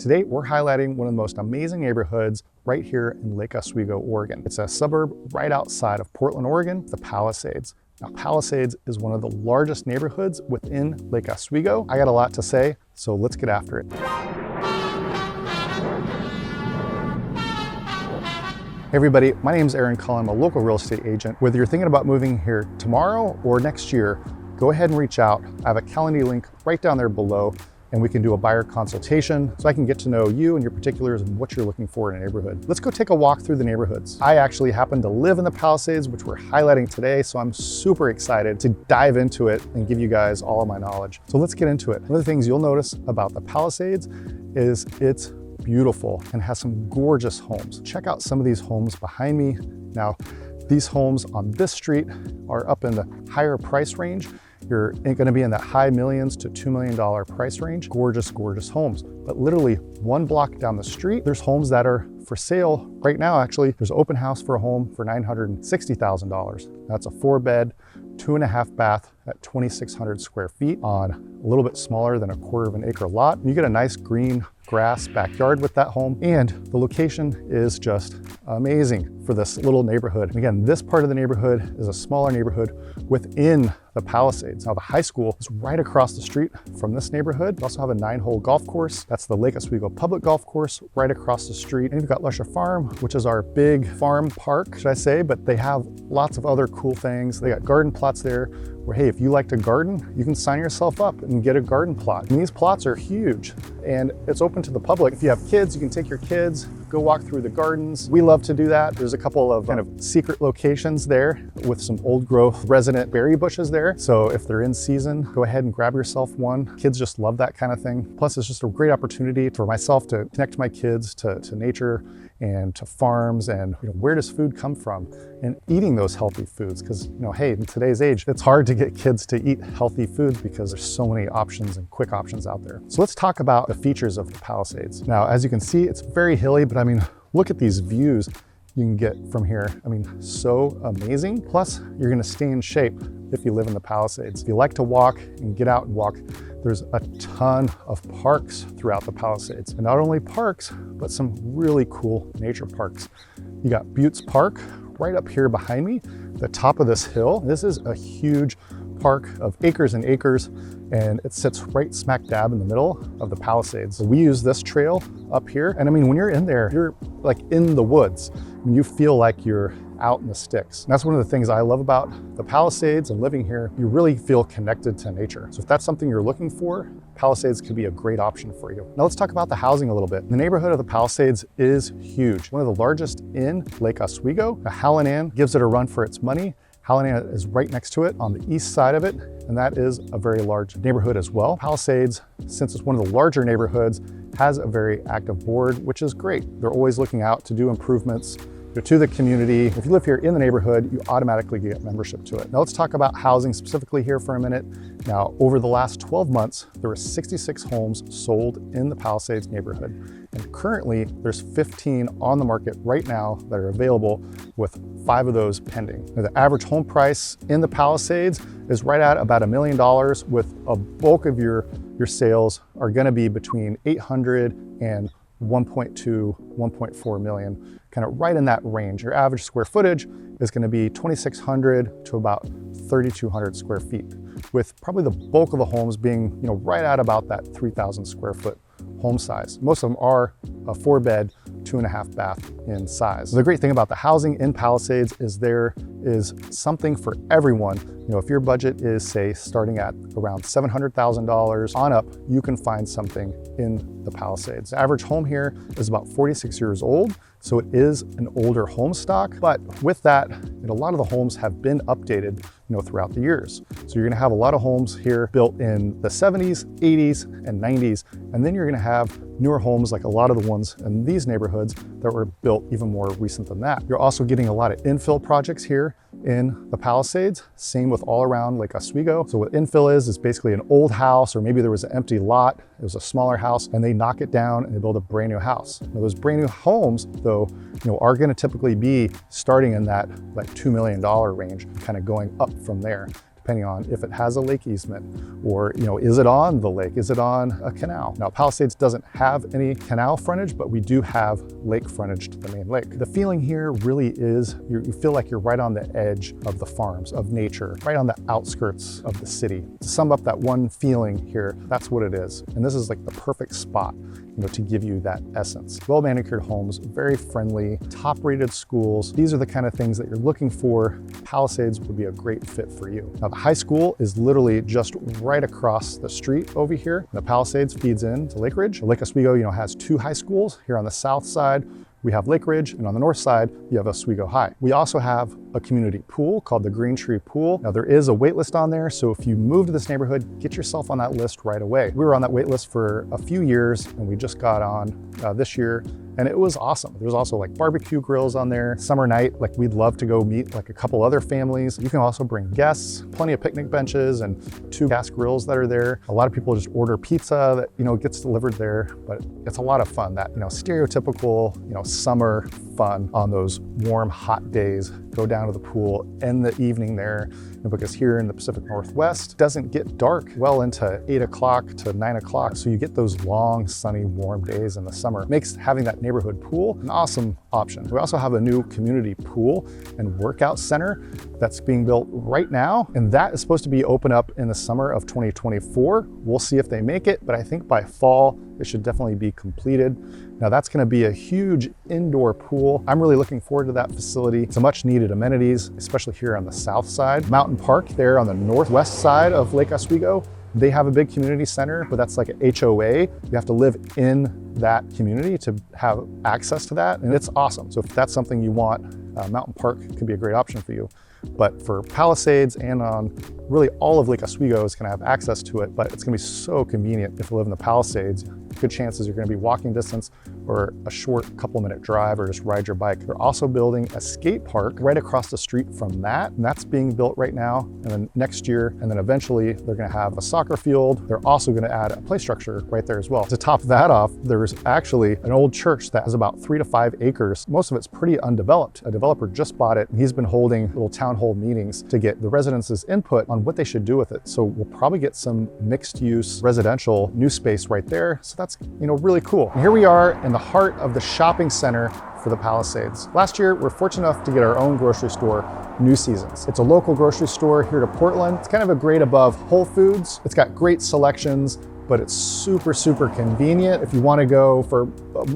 Today, we're highlighting one of the most amazing neighborhoods right here in Lake Oswego, Oregon. It's a suburb right outside of Portland, Oregon, the Palisades. Now, Palisades is one of the largest neighborhoods within Lake Oswego. I got a lot to say, so let's get after it. Hey everybody, my name is Cullen. I'm a local real estate agent. Whether you're thinking about moving here tomorrow or next year, go ahead and reach out. I have a calendar link right down there below, and we can do a buyer consultation so I can get to know you and your particulars and what you're looking for in a neighborhood. Let's go take a walk through the neighborhoods. I actually happen to live in the Palisades, which we're highlighting today, so I'm super excited to dive into it and give you guys all of my knowledge. So let's get into it. One of the things you'll notice about the Palisades is it's beautiful and has some gorgeous homes. Check out some of these homes behind me. Now, these homes on this street are up in the higher price range. You're going to be in that high millions to $2 million price range. Gorgeous, gorgeous homes. But literally one block down the street, there's homes that are for sale right now. Actually, there's an open house for a home for $960,000. That's a 4-bed, 2.5 bath at 2,600 square feet on a little bit smaller than a 1/4 acre lot. You get a nice green grass backyard with that home, and the location is just amazing for this little neighborhood. And again, this part of the neighborhood is a smaller neighborhood within the Palisades. Now, the high school is right across the street from this neighborhood. We also have a 9-hole golf course. That's the Lake Oswego public golf course right across the street. And you've got Lusher Farm, which is our big farm park, should I say, but they have lots of other cool things. They got garden plots there where, hey, if you like to garden, you can sign yourself up and get a garden plot. And these plots are huge and it's open to the public. If you have kids, you can take your kids, go walk through the gardens. We love to do that. There's a couple of kind of secret locations there with some old growth resident berry bushes there. So if they're in season, go ahead and grab yourself one. Kids just love that kind of thing. Plus, it's just a great opportunity for myself to connect my kids to nature and to farms and where does food come from and eating those healthy foods. Because hey, in today's age, it's hard to get kids to eat healthy foods because there's so many options and quick options out there. So let's talk about the features of the Palisades. Now, as you can see, it's very hilly, but look at these views you can get from here. So amazing. Plus, you're gonna stay in shape if you live in the Palisades. If you like to walk and get out and walk, there's a ton of parks throughout the Palisades. And not only parks, but some really cool nature parks. You got Buttes Park right up here behind me, the top of this hill. This is a huge park of acres and acres, and it sits right smack dab in the middle of the Palisades. So we use this trail up here, and when you're in there, you're like in the woods. You feel like you're out in the sticks. And that's one of the things I love about the Palisades and living here. You really feel connected to nature. So if that's something you're looking for, Palisades could be a great option for you. Now let's talk about the housing a little bit. The neighborhood of the Palisades is huge. One of the largest in Lake Oswego. Hallinan gives it a run for its money. Hallinan is right next to it on the east side of it, and that is a very large neighborhood as well. Palisades, since it's one of the larger neighborhoods, has a very active board, which is great. They're always looking out to do improvements to the community. If you live here in the neighborhood, you automatically get membership to it. Now let's talk about housing specifically here for a minute. Now, over the last 12 months, there were 66 homes sold in the Palisades neighborhood. And currently, there's 15 on the market right now that are available, with 5 of those pending. Now, the average home price in the Palisades is right at about $1 million, with a bulk of your sales are gonna be between 800 and 1.2, 1.4 million, kind of right in that range. Your average square footage is going to be 2,600 to about 3,200 square feet, with probably the bulk of the homes being, right at about that 3,000 square foot home size. Most of them are a 4-bed, 2.5 bath in size. The great thing about the housing in Palisades is there is something for everyone. If your budget is, say, starting at around $700,000 on up, you can find something in the Palisades. The average home here is about 46 years old, so it is an older home stock. But with that, a lot of the homes have been updated throughout the years. So you're gonna have a lot of homes here built in the 70s, 80s, and 90s, and then you're gonna have newer homes like a lot of the ones in these neighborhoods that were built even more recent than that. You're also getting a lot of infill projects here in the Palisades, same with all around Lake Oswego. So what infill is basically an old house, or maybe there was an empty lot, it was a smaller house, and they knock it down and they build a brand new house. Now, those brand new homes, though, are gonna typically be starting in that $2 million range, kind of going up from there, depending on if it has a lake easement or, is it on the lake? Is it on a canal? Now, Palisades doesn't have any canal frontage, but we do have lake frontage to the main lake. The feeling here really is you feel like you're right on the edge of the farms, of nature, right on the outskirts of the city. To sum up that one feeling here, that's what it is. And this is like the perfect spot, to give you that essence. Well-manicured homes, very friendly, top-rated schools. These are the kind of things that you're looking for. Palisades would be a great fit for you. Now, the high school is literally just right across the street over here. The Palisades feeds into Lake Ridge. Lake Oswego, has 2 high schools. Here on the south side, we have Lake Ridge, and on the north side, you have Oswego High. We also have a community pool called the Green Tree Pool. Now, there is a wait list on there, so if you move to this neighborhood, get yourself on that list right away. We were on that wait list for a few years, and we just got on this year, and it was awesome. There's also like barbecue grills on there. Summer night, we'd love to go meet like a couple other families. You can also bring guests, plenty of picnic benches and 2 gas grills that are there. A lot of people just order pizza that, gets delivered there, but it's a lot of fun. That, stereotypical, summer fun on those warm, hot days. Go down to the pool, end the evening there, because here in the Pacific Northwest, it doesn't get dark well into 8 o'clock to 9 o'clock. So you get those long, sunny, warm days in the summer. Makes having that neighborhood pool an awesome option. We also have a new community pool and workout center that's being built right now. And that is supposed to be open up in the summer of 2024. We'll see if they make it, but I think by fall, it should definitely be completed. Now that's gonna be a huge indoor pool. I'm really looking forward to that facility. It's a much needed amenities, especially here on the south side. Mountain Park there on the northwest side of Lake Oswego, they have a big community center, but that's like an HOA. You have to live in that community to have access to that, and it's awesome. So if that's something you want, Mountain Park could be a great option for you. But for Palisades and on really all of Lake Oswego is gonna have access to it, but it's gonna be so convenient if you live in the Palisades. Good chances you're gonna be walking distance or a short couple-minute drive or just ride your bike. They're also building a skate park right across the street from that, and that's being built right now. And then next year, and then eventually they're gonna have a soccer field. They're also gonna add a play structure right there as well. To top that off, there's actually an old church that has about 3 to 5 acres. Most of it's pretty undeveloped. A developer just bought it, and he's been holding little town hall meetings to get the residents' input on what they should do with it. So we'll probably get some mixed use residential new space right there. So that's, really cool. And here we are in the heart of the shopping center for the Palisades. Last year, we're fortunate enough to get our own grocery store, New Seasons. It's a local grocery store here to Portland. It's kind of a grade above Whole Foods. It's got great selections, but it's super, super convenient if you want to go for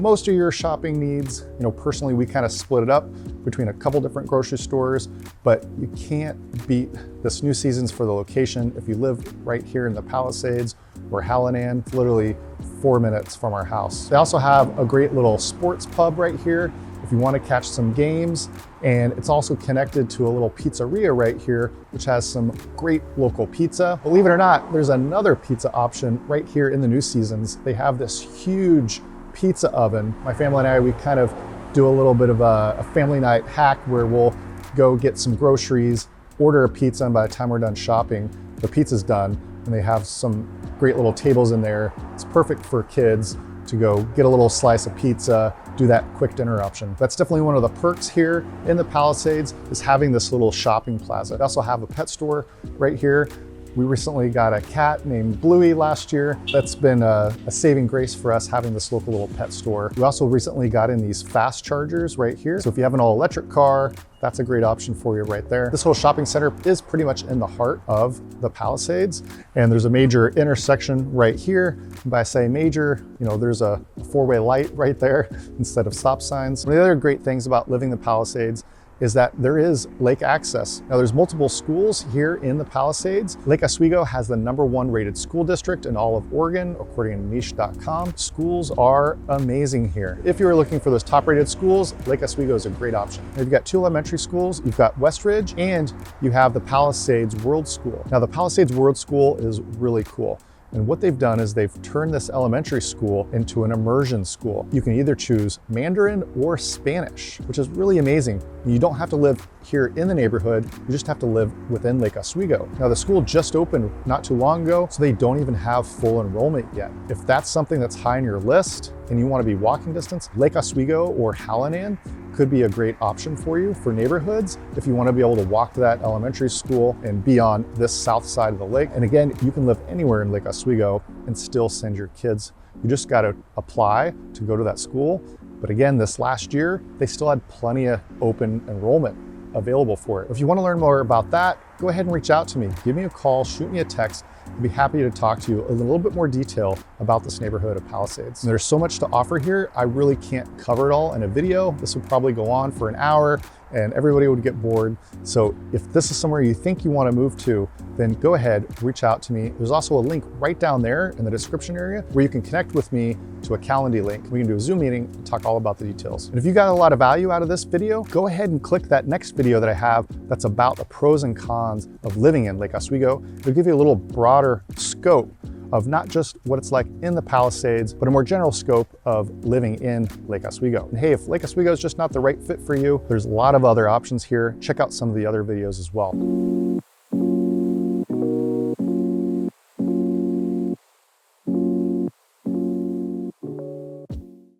most of your shopping needs. Personally, we kind of split it up between a couple different grocery stores, but you can't beat this New Seasons for the location. If you live right here in the Palisades or Hallinan, it's literally 4 minutes from our house. They also have a great little sports pub right here if you want to catch some games. And it's also connected to a little pizzeria right here, which has some great local pizza. Believe it or not, there's another pizza option right here in the New Seasons. They have this huge pizza oven. My family and I, we kind of do a little bit of a family night hack where we'll go get some groceries, order a pizza, and by the time we're done shopping, the pizza's done. And they have some great little tables in there. It's perfect for kids to go get a little slice of pizza, do that quick dinner option. That's definitely one of the perks here in the Palisades, is having this little shopping plaza. They also have a pet store right here. We recently got a cat named Bluey last year. That's been a saving grace for us, having this local little pet store. We also recently got in these fast chargers right here. So if you have an all electric car, that's a great option for you right there. This whole shopping center is pretty much in the heart of the Palisades, and there's a major intersection right here. And by say major, there's a 4-way light right there instead of stop signs. One of the other great things about living in the Palisades is that there is lake access. Now there's multiple schools here in the Palisades. Lake Oswego has the #1 rated school district in all of Oregon, according to niche.com. Schools are amazing here. If you're looking for those top rated schools, Lake Oswego is a great option. Now, you've got 2 elementary schools, you've got Westridge, and you have the Palisades World School. Now the Palisades World School is really cool. And what they've done is they've turned this elementary school into an immersion school. You can either choose Mandarin or Spanish, which is really amazing. You don't have to live here in the neighborhood, you just have to live within Lake Oswego. Now the school just opened not too long ago, so they don't even have full enrollment yet. If that's something that's high on your list and you want to be walking distance, Lake Oswego or Hallinan could be a great option for you for neighborhoods if you want to be able to walk to that elementary school and be on this south side of the lake. And again, you can live anywhere in Lake Oswego and still send your kids. You just got to apply to go to that school. But again, this last year, they still had plenty of open enrollment available for it. If you want to learn more about that, go ahead and reach out to me. Give me a call, shoot me a text. I'd be happy to talk to you in a little bit more detail about this neighborhood of Palisades. And there's so much to offer here, I really can't cover it all in a video. This would probably go on for an hour and everybody would get bored. So if this is somewhere you think you want to move to, then go ahead, reach out to me. There's also a link right down there in the description area where you can connect with me to a Calendly link. We can do a Zoom meeting and talk all about the details. And if you got a lot of value out of this video, go ahead and click that next video that I have that's about the pros and cons of living in Lake Oswego. It'll give you a little broader scope of not just what it's like in the Palisades, but a more general scope of living in Lake Oswego. And hey, if Lake Oswego is just not the right fit for you, there's a lot of other options here. Check out some of the other videos as well.